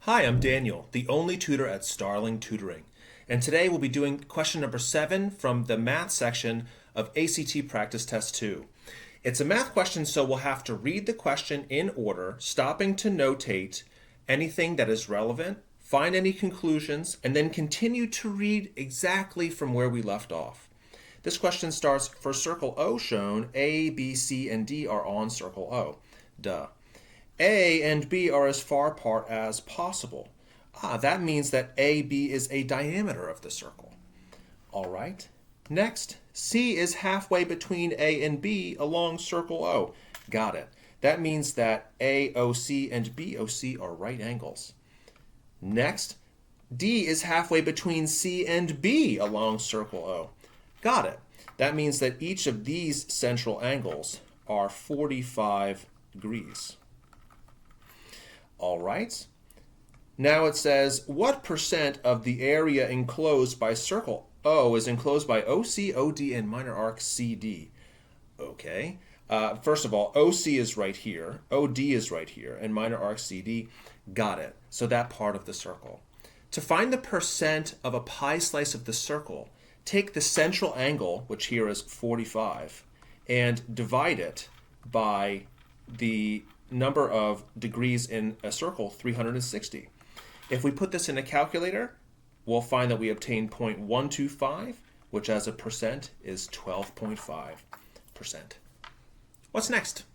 Hi, I'm Daniel, the only tutor at Starling Tutoring, and today we'll be doing question number 7 from the math section of ACT Practice Test 2. It's a math question, so we'll have to read the question in order, stopping to notate anything that is relevant, find any conclusions, and then continue to read exactly from where we left off. This question starts, for circle O shown, A, B, C, and D are on circle O. Duh. A and B are as far apart as possible. That means that AB is a diameter of the circle. All right. Next, C is halfway between A and B along circle O. Got it. That means that AOC and BOC are right angles. Next, D is halfway between C and B along circle O. Got it. That means that each of these central angles are 45 degrees. All right. Now it says, what percent of the area enclosed by circle O is enclosed by OC, OD, and minor arc CD? Okay. First of all, OC is right here, OD is right here, and minor arc CD. Got it. So that part of the circle. To find the percent of a pie slice of the circle, take the central angle, which here is 45, and divide it by the number of degrees in a circle, 360. If we put this in a calculator, we'll find that we obtain 0.125, which as a percent is 12.5%. What's next?